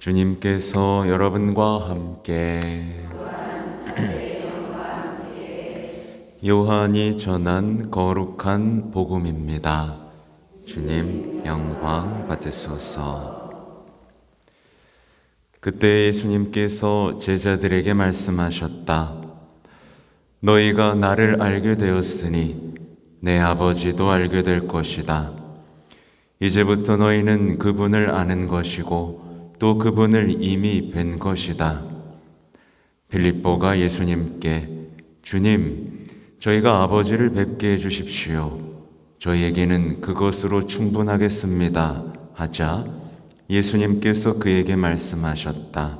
주님께서 여러분과 함께 요한이 전한 거룩한 복음입니다. 주님 영광 받으소서. 그때 예수님께서 제자들에게 말씀하셨다. 너희가 나를 알게 되었으니 내 아버지도 알게 될 것이다. 이제부터 너희는 그분을 아는 것이고 또 그분을 이미 뵌 것이다. 빌립보가 예수님께 주님, 저희가 아버지를 뵙게 해주십시오. 저희에게는 그것으로 충분하겠습니다. 하자 예수님께서 그에게 말씀하셨다.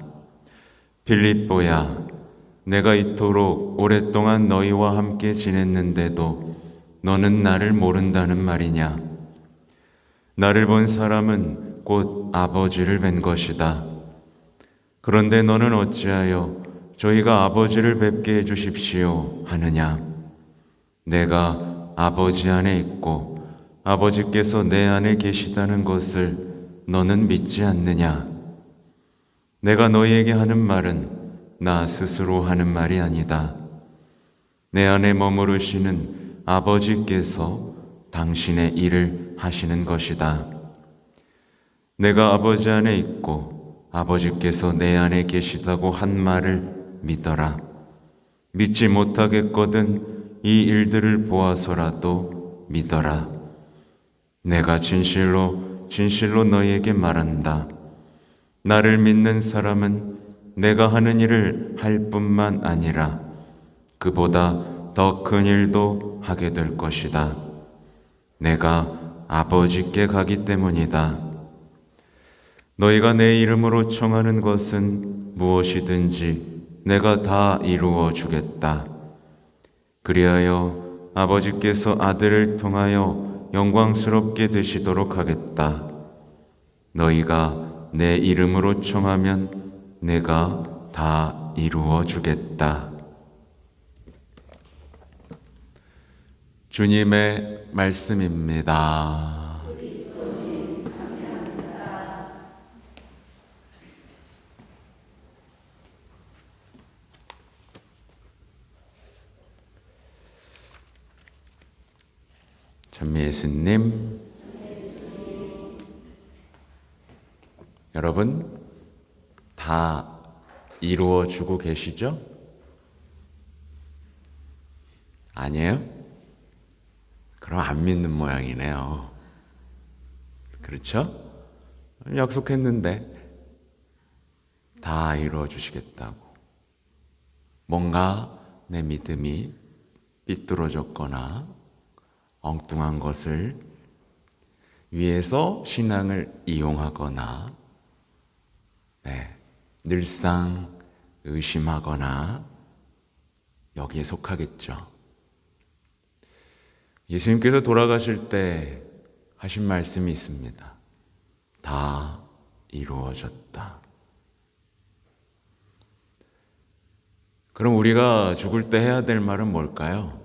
빌립보야, 내가 이토록 오랫동안 너희와 함께 지냈는데도 너는 나를 모른다는 말이냐? 나를 본 사람은 곧 아버지를 뵌 것이다. 그런데 너는 어찌하여 저희가 아버지를 뵙게 해주십시오 하느냐? 내가 아버지 안에 있고 아버지께서 내 안에 계시다는 것을 너는 믿지 않느냐? 내가 너희에게 하는 말은 나 스스로 하는 말이 아니다. 내 안에 머무르시는 아버지께서 당신의 일을 하시는 것이다. 내가 아버지 안에 있고 아버지께서 내 안에 계시다고 한 말을 믿어라. 믿지 못하겠거든 이 일들을 보아서라도 믿어라. 내가 진실로 너희에게 말한다. 나를 믿는 사람은 내가 하는 일을 할 뿐만 아니라 그보다 더 큰 일도 하게 될 것이다. 내가 아버지께 가기 때문이다. 너희가 내 이름으로 청하는 것은 무엇이든지 내가 다 이루어 주겠다. 그리하여 아버지께서 아들을 통하여 영광스럽게 되시도록 하겠다. 너희가 내 이름으로 청하면 내가 다 이루어 주겠다. 주님의 말씀입니다. 참 예수님, 여러분 다 이루어 주고 계시죠? 아니에요? 그럼 안 믿는 모양이네요. 그렇죠? 약속했는데 다 이루어 주시겠다고. 뭔가 내 믿음이 삐뚤어졌거나 엉뚱한 것을 위해서 신앙을 이용하거나 늘상 의심하거나 여기에 속하겠죠. 예수님께서 돌아가실 때 하신 말씀이 있습니다. 다 이루어졌다. 그럼 우리가 죽을 때 해야 될 말은 뭘까요?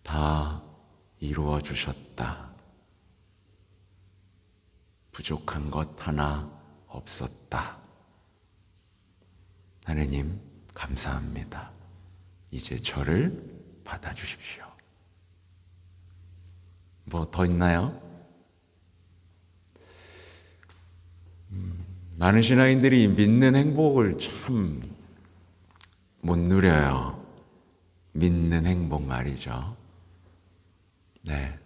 다 이루어 주셨다. 부족한 것 하나 없었다. 하느님, 감사합니다. 이제 저를 받아주십시오. 뭐 더 있나요? 많은 신앙인들이 믿는 행복을 참 못 누려요. 믿는 행복 말이죠. 네.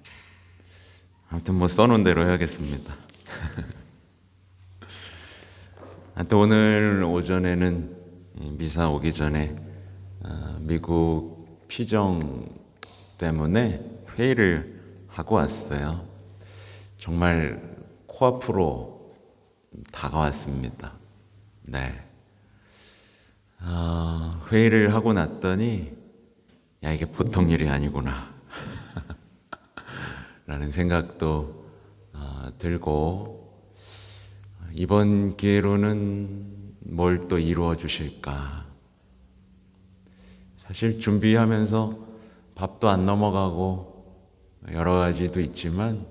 아무튼 뭐 써놓은 대로 해야겠습니다. 하여튼 오늘 오전에는 미사 오기 전에 미국 피정 때문에 회의를 하고 왔어요. 정말 코앞으로 다가왔습니다. 네. 회의를 하고 났더니 야, 이게 보통 일이 아니구나 라는 생각도 들고, 이번 기회로는 뭘 또 이루어 주실까. 사실 준비하면서 밥도 안 넘어가고 여러 가지도 있지만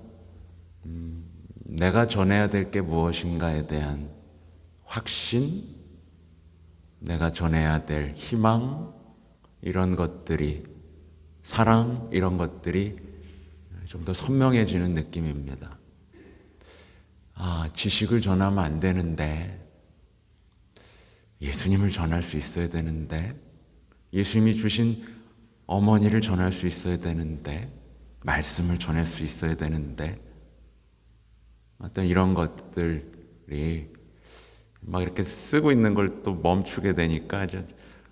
내가 전해야 될 게 무엇인가에 대한 확신, 내가 전해야 될 희망, 이런 것들이, 사랑, 이런 것들이 좀 더 선명해지는 느낌입니다. 지식을 전하면 안 되는데, 예수님을 전할 수 있어야 되는데, 예수님이 주신 어머니를 전할 수 있어야 되는데, 말씀을 전할 수 있어야 되는데, 어떤 이런 것들이 막 이렇게 쓰고 있는 걸 또 멈추게 되니까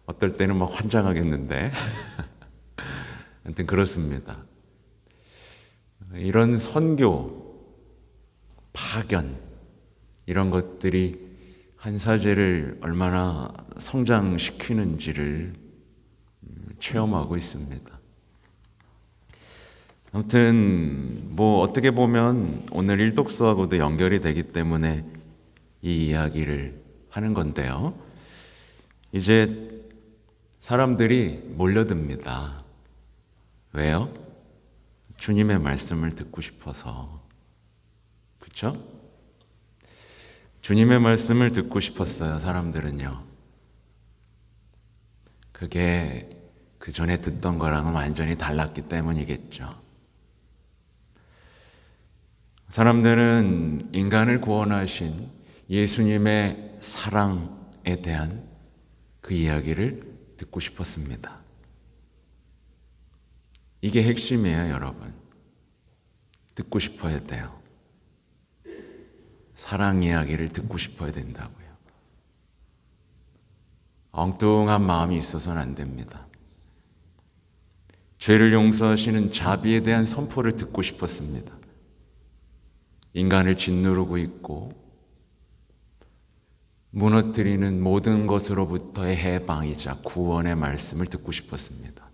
어떨 때는 막 환장하겠는데 아무튼 그렇습니다. 이런 선교, 파견 이런 것들이 한 사제를 얼마나 성장시키는지를 체험하고 있습니다. 아무튼 어떻게 보면 오늘 일독서하고도 연결이 되기 때문에 이 이야기를 하는 건데요. 이제 사람들이 몰려듭니다. 왜요? 주님의 말씀을 듣고 싶어서. 그렇죠? 주님의 말씀을 듣고 싶었어요, 사람들은요. 그게 그 전에 듣던 거랑은 완전히 달랐기 때문이겠죠. 사람들은 인간을 구원하신 예수님의 사랑에 대한 그 이야기를 듣고 싶었습니다. 이게 핵심이에요, 여러분. 듣고 싶어야 돼요. 사랑 이야기를 듣고 싶어야 된다고요. 엉뚱한 마음이 있어서는 안 됩니다. 죄를 용서하시는 자비에 대한 선포를 듣고 싶었습니다. 인간을 짓누르고 있고 무너뜨리는 모든 것으로부터의 해방이자 구원의 말씀을 듣고 싶었습니다.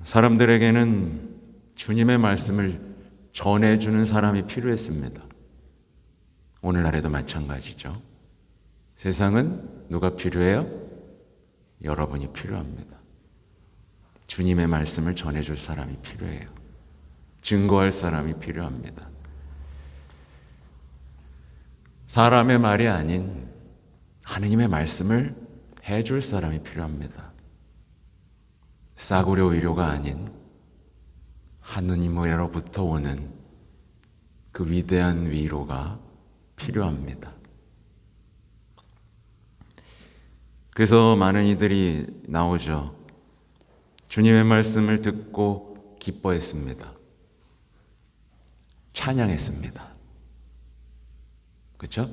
사람들에게는 주님의 말씀을 전해주는 사람이 필요했습니다. 오늘날에도 마찬가지죠. 세상은 누가 필요해요? 여러분이 필요합니다. 주님의 말씀을 전해줄 사람이 필요해요. 증거할 사람이 필요합니다. 사람의 말이 아닌 하느님의 말씀을 해줄 사람이 필요합니다. 싸구려 위로가 아닌 하느님으로부터 오는 그 위대한 위로가 필요합니다. 그래서 많은 이들이 나오죠. 주님의 말씀을 듣고 기뻐했습니다. 찬양했습니다. 그렇죠?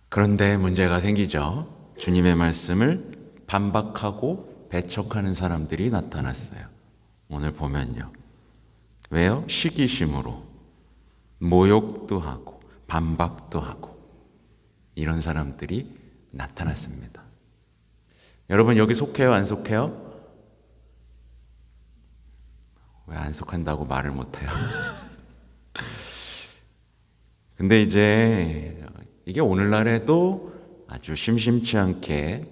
그런데 문제가 생기죠. 주님의 말씀을 반박하고 배척하는 사람들이 나타났어요. 오늘 보면요. 왜요? 시기심으로 모욕도 하고 반박도 하고 이런 사람들이 나타났습니다. 여러분 여기 속해요? 안 속해요? 왜 안 속한다고 말을 못해요? 근데 이제 이게 오늘날에도 아주 심심치 않게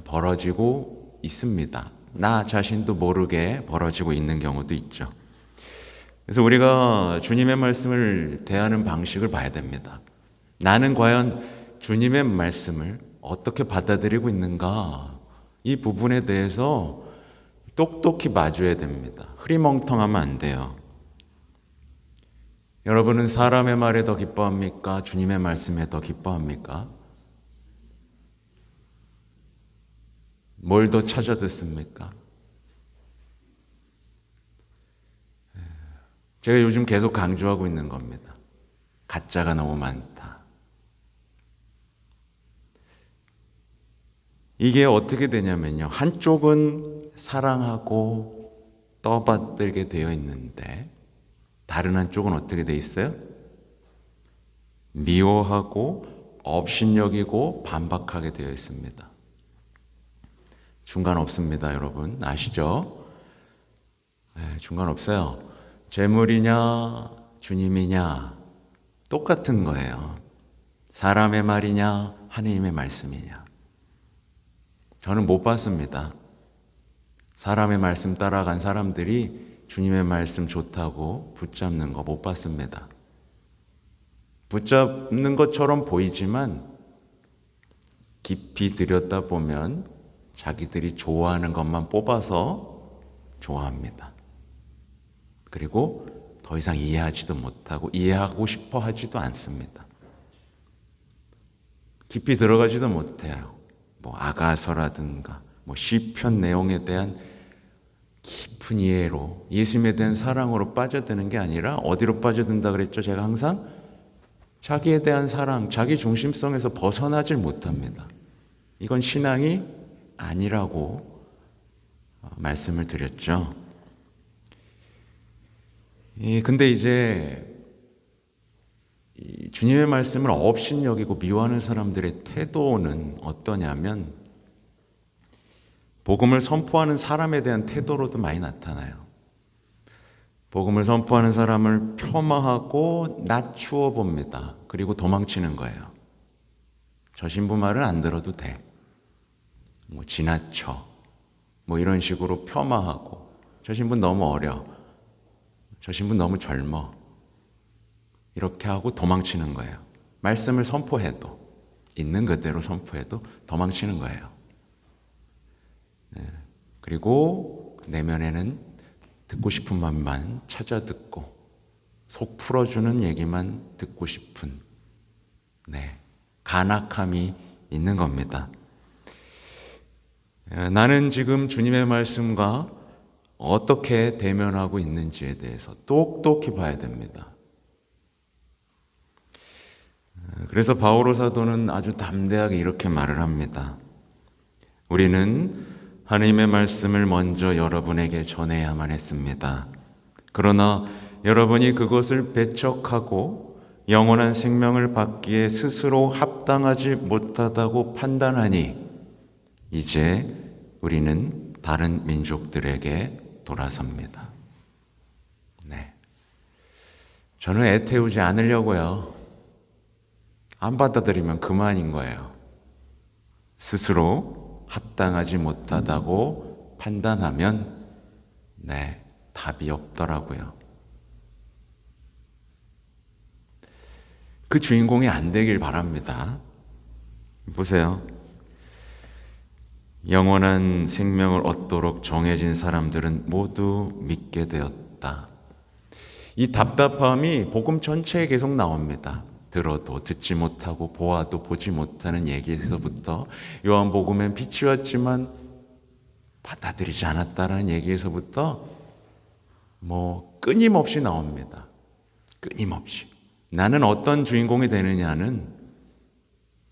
벌어지고 있습니다. 나 자신도 모르게 벌어지고 있는 경우도 있죠. 그래서 우리가 주님의 말씀을 대하는 방식을 봐야 됩니다. 나는 과연 주님의 말씀을 어떻게 받아들이고 있는가? 이 부분에 대해서 똑똑히 봐줘야 됩니다. 흐리멍텅하면 안 돼요. 여러분은 사람의 말에 더 기뻐합니까? 주님의 말씀에 더 기뻐합니까? 뭘 더 찾아 듣습니까? 제가 요즘 계속 강조하고 있는 겁니다. 가짜가 너무 많다. 이게 어떻게 되냐면요. 한쪽은 사랑하고 떠받들게 되어 있는데 다른 한쪽은 어떻게 되어 있어요? 미워하고 업신여기고 반박하게 되어 있습니다. 중간 없습니다, 여러분. 아시죠? 네, 중간 없어요. 재물이냐, 주님이냐, 똑같은 거예요. 사람의 말이냐, 하느님의 말씀이냐. 저는 못 봤습니다. 사람의 말씀 따라간 사람들이 주님의 말씀 좋다고 붙잡는 거 못 봤습니다. 붙잡는 것처럼 보이지만 깊이 들여다보면 자기들이 좋아하는 것만 뽑아서 좋아합니다. 그리고 더 이상 이해하지도 못하고 이해하고 싶어 하지도 않습니다. 깊이 들어가지도 못해요. 아가서라든가 시편 내용에 대한 깊은 이해로, 예수님에 대한 사랑으로 빠져드는 게 아니라 어디로 빠져든다 그랬죠? 제가 항상 자기에 대한 사랑, 자기 중심성에서 벗어나질 못합니다. 이건 신앙이 아니라고 말씀을 드렸죠. 근데 이제 주님의 말씀을 업신여기고 미워하는 사람들의 태도는 어떠냐면 복음을 선포하는 사람에 대한 태도로도 많이 나타나요. 복음을 선포하는 사람을 폄하하고 낮추어 봅니다. 그리고 도망치는 거예요. 저 신부 말은 안 들어도 돼. 지나쳐. 이런 식으로 폄하하고, 저 신부 너무 어려. 저 신부 너무 젊어. 이렇게 하고 도망치는 거예요. 말씀을 선포해도, 있는 그대로 선포해도 도망치는 거예요. 그리고 내면에는 듣고 싶은 말만 찾아 듣고 속 풀어주는 얘기만 듣고 싶은 간악함이 있는 겁니다. 나는 지금 주님의 말씀과 어떻게 대면하고 있는지에 대해서 똑똑히 봐야 됩니다. 그래서 바오로 사도는 아주 담대하게 이렇게 말을 합니다. 우리는 하나님의 말씀을 먼저 여러분에게 전해야만 했습니다. 그러나 여러분이 그것을 배척하고 영원한 생명을 받기에 스스로 합당하지 못하다고 판단하니 이제 우리는 다른 민족들에게 돌아섭니다. 저는 애태우지 않으려고요. 안 받아들이면 그만인 거예요. 스스로 합당하지 못하다고 판단하면 답이 없더라고요. 그 주인공이 안 되길 바랍니다. 보세요. 영원한 생명을 얻도록 정해진 사람들은 모두 믿게 되었다. 이 답답함이 복음 전체에 계속 나옵니다. 들어도 듣지 못하고 보아도 보지 못하는 얘기에서부터 요한복음엔 빛이 왔지만 받아들이지 않았다라는 얘기에서부터 끊임없이 나옵니다. 끊임없이. 나는 어떤 주인공이 되느냐는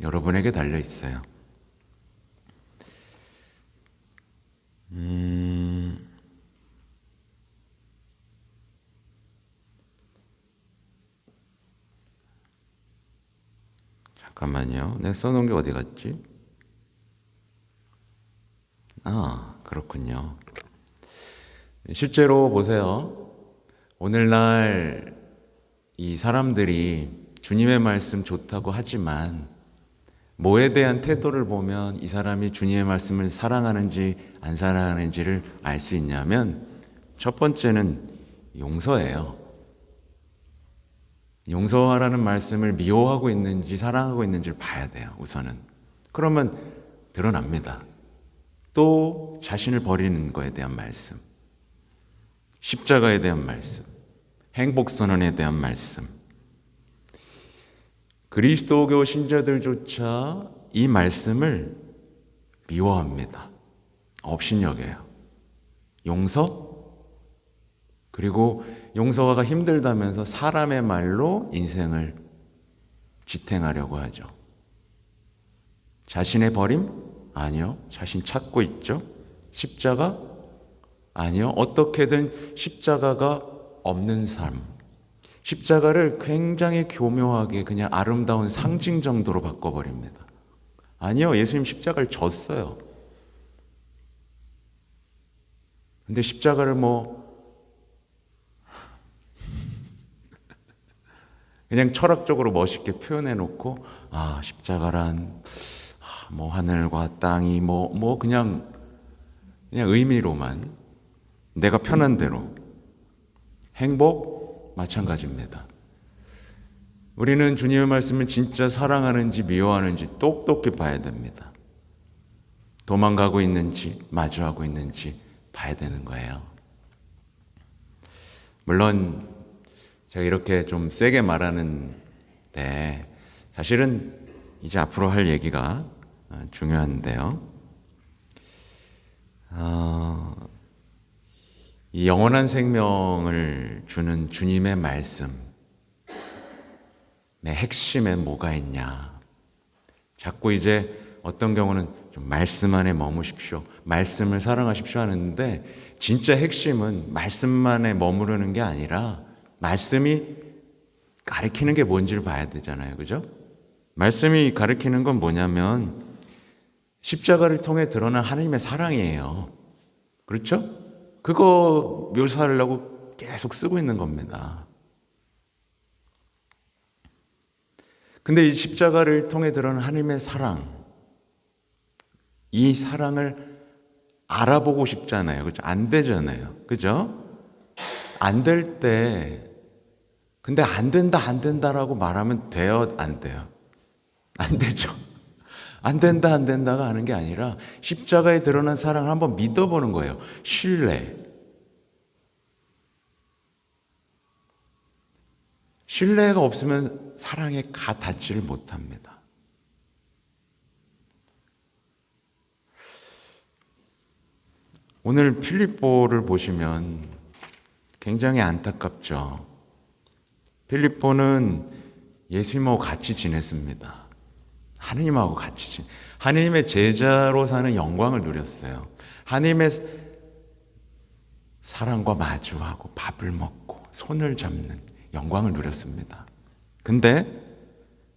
여러분에게 달려 있어요. 잠깐만요. 내가 써놓은 게 어디 갔지? 그렇군요. 실제로 보세요. 오늘날 이 사람들이 주님의 말씀 좋다고 하지만 뭐에 대한 태도를 보면 이 사람이 주님의 말씀을 사랑하는지 안 사랑하는지를 알 수 있냐면 첫 번째는 용서예요. 용서하라는 말씀을 미워하고 있는지 사랑하고 있는지를 봐야 돼요. 우선은. 그러면 드러납니다. 또 자신을 버리는 것에 대한 말씀, 십자가에 대한 말씀, 행복선언에 대한 말씀. 그리스도교 신자들조차 이 말씀을 미워합니다. 업신여겨요. 용서? 그리고 용서가 힘들다면서 사람의 말로 인생을 지탱하려고 하죠. 자신의 버림? 아니요. 자신 찾고 있죠. 십자가? 아니요. 어떻게든 십자가가 없는 삶. 십자가를 굉장히 교묘하게 그냥 아름다운 상징 정도로 바꿔버립니다. 아니요. 예수님 십자가를 졌어요. 근데 십자가를 그냥 철학적으로 멋있게 표현해 놓고 십자가란 하늘과 땅이 그냥 의미로만 내가 편한 대로 행복 마찬가지입니다. 우리는 주님의 말씀을 진짜 사랑하는지 미워하는지 똑똑히 봐야 됩니다. 도망가고 있는지 마주하고 있는지 봐야 되는 거예요. 물론 제가 이렇게 좀 세게 말하는데 사실은 이제 앞으로 할 얘기가 중요한데요. 이 영원한 생명을 주는 주님의 말씀의 핵심에 뭐가 있냐. 자꾸 이제 어떤 경우는 좀 말씀 안에 머무십시오, 말씀을 사랑하십시오 하는데 진짜 핵심은 말씀만에 머무르는 게 아니라 말씀이 가리키는 게 뭔지를 봐야 되잖아요. 그죠? 말씀이 가리키는 건 뭐냐면 십자가를 통해 드러난 하나님의 사랑이에요. 그렇죠? 그거 묘사하려고 계속 쓰고 있는 겁니다. 근데 이 십자가를 통해 드러난 하나님의 사랑, 이 사랑을 알아보고 싶잖아요. 그죠? 안 되잖아요. 그죠? 안 될 때, 근데 안 된다라고 말하면 돼요? 안 돼요? 안 되죠. 안 된다가 하는 게 아니라 십자가에 드러난 사랑을 한번 믿어보는 거예요. 신뢰가 없으면 사랑에 닿지를 못합니다. 오늘 필립보를 보시면 굉장히 안타깝죠. 필립보는 예수님하고 같이 지냈습니다. 하느님하고 같이 하느님의 제자로 사는 영광을 누렸어요. 하느님의 사랑과 마주하고 밥을 먹고 손을 잡는 영광을 누렸습니다. 근데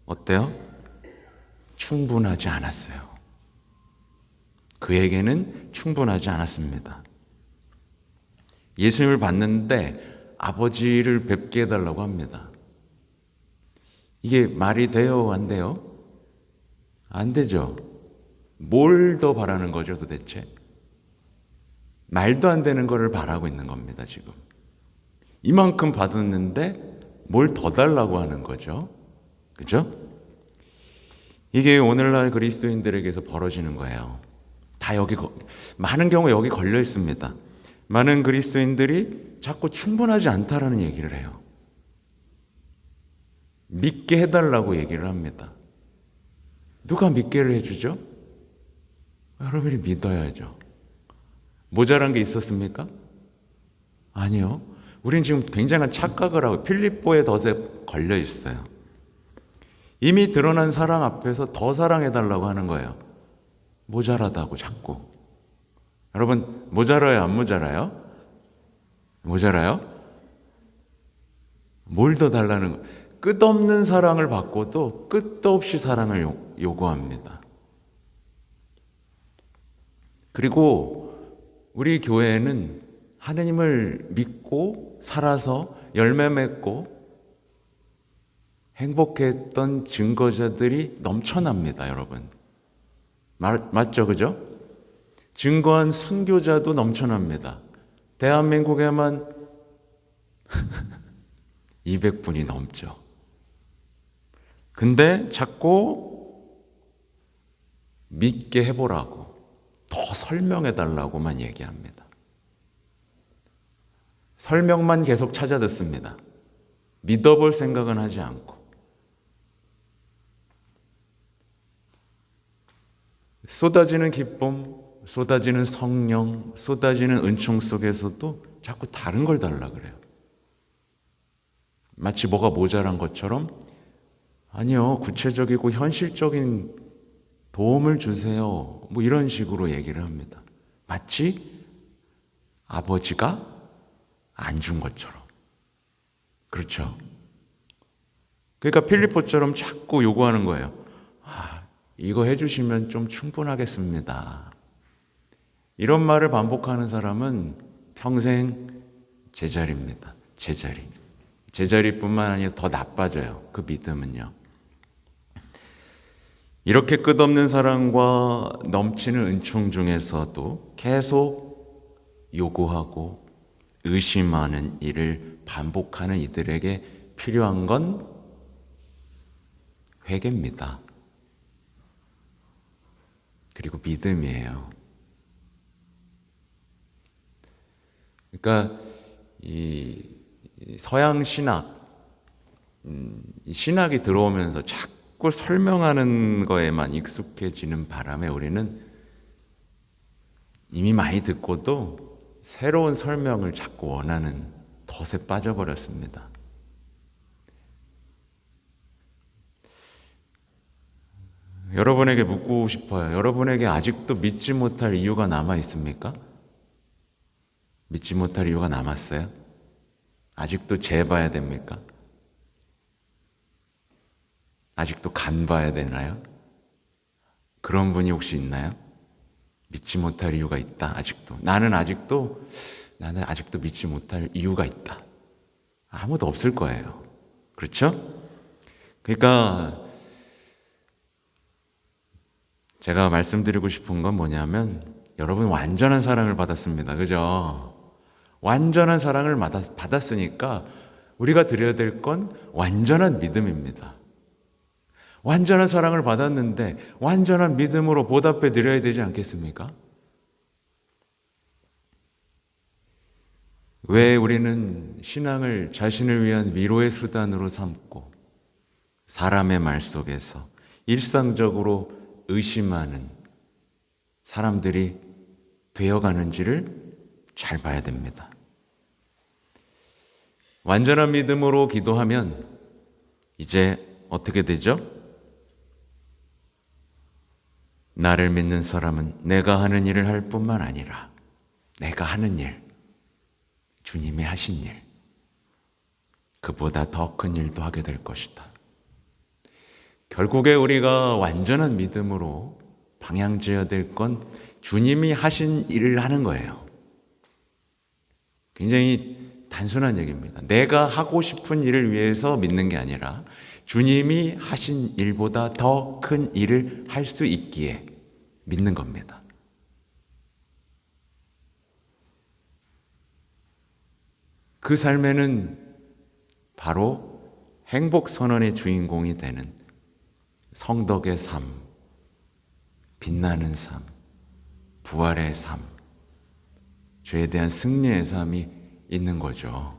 어때요? 충분하지 않았어요. 그에게는 충분하지 않았습니다. 예수님을 봤는데 아버지를 뵙게 해달라고 합니다. 이게 말이 돼요? 안 돼요? 안 되죠. 뭘 더 바라는 거죠, 도대체? 말도 안 되는 거를 바라고 있는 겁니다, 지금. 이만큼 받았는데 뭘 더 달라고 하는 거죠. 그죠? 이게 오늘날 그리스도인들에게서 벌어지는 거예요. 다 여기, 많은 경우 여기 걸려 있습니다. 많은 그리스도인들이 자꾸 충분하지 않다라는 얘기를 해요. 믿게 해달라고 얘기를 합니다. 누가 믿게를 해주죠? 여러분이 믿어야죠. 모자란 게 있었습니까? 아니요. 우린 지금 굉장한 착각을 하고 필립보의 덫에 걸려 있어요. 이미 드러난 사랑 앞에서 더 사랑해달라고 하는 거예요. 모자라다고 자꾸. 여러분 모자라요? 안 모자라요? 모자라요? 뭘 더 달라는 거? 끝없는 사랑을 받고도 끝도 없이 사랑을 요구합니다. 그리고 우리 교회는 하느님을 믿고 살아서 열매 맺고 행복했던 증거자들이 넘쳐납니다, 여러분. 맞죠, 그죠? 증거한 순교자도 넘쳐납니다. 대한민국에만 200분이 넘죠. 근데 자꾸 믿게 해보라고, 더 설명해달라고만 얘기합니다. 설명만 계속 찾아 듣습니다. 믿어볼 생각은 하지 않고. 쏟아지는 기쁨, 쏟아지는 성령, 쏟아지는 은총 속에서도 자꾸 다른 걸 달라 그래요. 마치 뭐가 모자란 것처럼, 아니요, 구체적이고 현실적인 도움을 주세요, 뭐 이런 식으로 얘기를 합니다. 마치 아버지가 안 준 것처럼. 그렇죠? 그러니까 필립보처럼 자꾸 요구하는 거예요. 이거 해주시면 좀 충분하겠습니다. 이런 말을 반복하는 사람은 평생 제자리입니다. 제자리뿐만 아니라 더 나빠져요. 그 믿음은요. 이렇게 끝없는 사랑과 넘치는 은총 중에서도 계속 요구하고 의심하는 일을 반복하는 이들에게 필요한 건 회개입니다. 그리고 믿음이에요. 그러니까 이 서양 신학, 이 신학이 들어오면서 자꾸 설명하는 거에만 익숙해지는 바람에 우리는 이미 많이 듣고도 새로운 설명을 자꾸 원하는 덫에 빠져버렸습니다. 여러분에게 묻고 싶어요. 여러분에게 아직도 믿지 못할 이유가 남아 있습니까? 믿지 못할 이유가 남았어요? 아직도 재봐야 됩니까? 아직도 간 봐야 되나요? 그런 분이 혹시 있나요? 믿지 못할 이유가 있다. 아직도 나는 아직도 믿지 못할 이유가 있다. 아무도 없을 거예요. 그렇죠? 그러니까 제가 말씀드리고 싶은 건 뭐냐면 여러분 완전한 사랑을 받았습니다. 그죠? 완전한 사랑을 받았으니까 우리가 드려야 될 건 완전한 믿음입니다. 완전한 사랑을 받았는데 완전한 믿음으로 보답해 드려야 되지 않겠습니까? 왜 우리는 신앙을 자신을 위한 위로의 수단으로 삼고 사람의 말 속에서 일상적으로 의심하는 사람들이 되어가는지를 잘 봐야 됩니다. 완전한 믿음으로 기도하면 이제 어떻게 되죠? 나를 믿는 사람은 내가 하는 일을 할 뿐만 아니라 내가 하는 일, 주님이 하신 일, 그보다 더 큰 일도 하게 될 것이다. 결국에 우리가 완전한 믿음으로 방향지어야 될 건 주님이 하신 일을 하는 거예요. 굉장히 단순한 얘기입니다. 내가 하고 싶은 일을 위해서 믿는 게 아니라 주님이 하신 일보다 더 큰 일을 할 수 있기에 믿는 겁니다. 그 삶에는 바로 행복 선언의 주인공이 되는 성덕의 삶, 빛나는 삶, 부활의 삶, 죄에 대한 승리의 삶이 있는 거죠.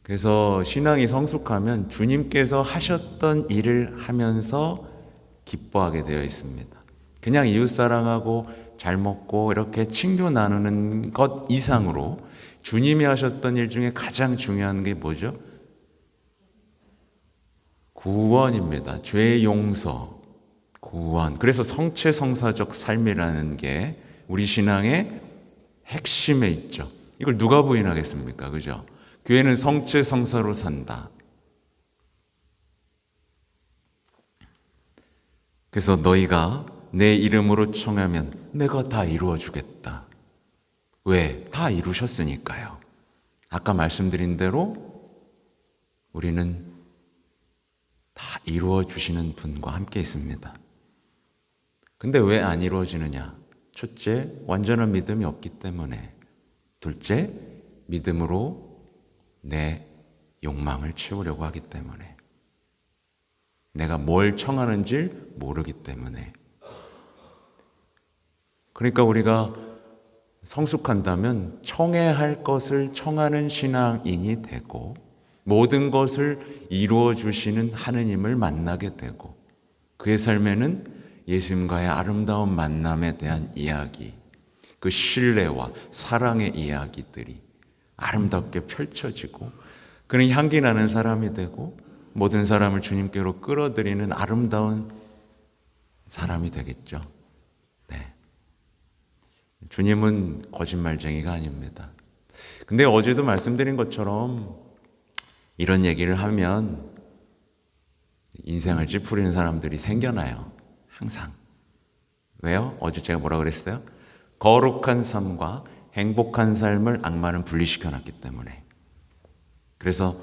그래서 신앙이 성숙하면 주님께서 하셨던 일을 하면서 기뻐하게 되어 있습니다. 그냥 이웃사랑하고 잘 먹고 이렇게 친교 나누는 것 이상으로 주님이 하셨던 일 중에 가장 중요한 게 뭐죠? 구원입니다. 죄 용서, 구원. 그래서 성체성사적 삶이라는 게 우리 신앙의 핵심에 있죠. 이걸 누가 부인하겠습니까? 그죠? 교회는 성체성사로 산다. 그래서 너희가 내 이름으로 청하면 내가 다 이루어 주겠다. 왜? 다 이루셨으니까요. 아까 말씀드린 대로 우리는 다 이루어 주시는 분과 함께 있습니다. 근데 왜 안 이루어지느냐? 첫째, 완전한 믿음이 없기 때문에. 둘째, 믿음으로 내 욕망을 채우려고 하기 때문에. 내가 뭘 청하는지 모르기 때문에. 그러니까 우리가 성숙한다면 청해야 할 것을 청하는 신앙인이 되고 모든 것을 이루어 주시는 하느님을 만나게 되고 그의 삶에는 예수님과의 아름다운 만남에 대한 이야기, 그 신뢰와 사랑의 이야기들이 아름답게 펼쳐지고 그는 향기 나는 사람이 되고 모든 사람을 주님께로 끌어들이는 아름다운 사람이 되겠죠. 네. 주님은 거짓말쟁이가 아닙니다. 근데 어제도 말씀드린 것처럼 이런 얘기를 하면 인생을 찌푸리는 사람들이 생겨나요. 항상. 왜요? 어제 제가 뭐라 그랬어요? 거룩한 삶과 행복한 삶을 악마는 분리시켜놨기 때문에. 그래서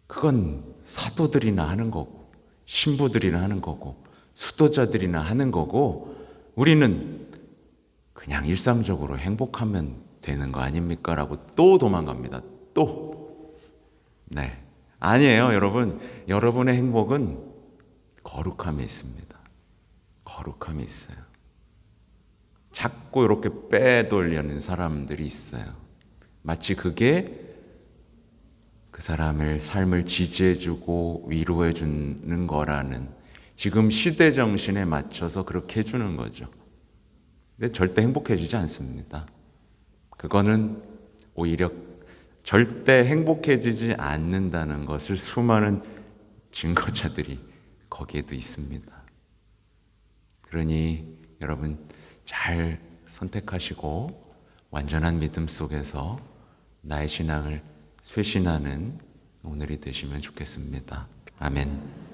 그건 사도들이나 하는 거고 신부들이나 하는 거고 수도자들이나 하는 거고, 우리는 그냥 일상적으로 행복하면 되는 거 아닙니까? 라고 또 도망갑니다. 또. 네. 아니에요, 여러분. 여러분의 행복은 거룩함에 있습니다. 거룩함이 있어요. 자꾸 이렇게 빼돌려는 사람들이 있어요. 마치 그게 그 사람의 삶을 지지해주고 위로해주는 거라는, 지금 시대 정신에 맞춰서 그렇게 해주는 거죠. 근데 절대 행복해지지 않습니다. 그거는 오히려 절대 행복해지지 않는다는 것을 수많은 증거자들이 거기에도 있습니다. 그러니 여러분 잘 선택하시고 완전한 믿음 속에서 나의 신앙을 쇄신하는 오늘이 되시면 좋겠습니다. 아멘.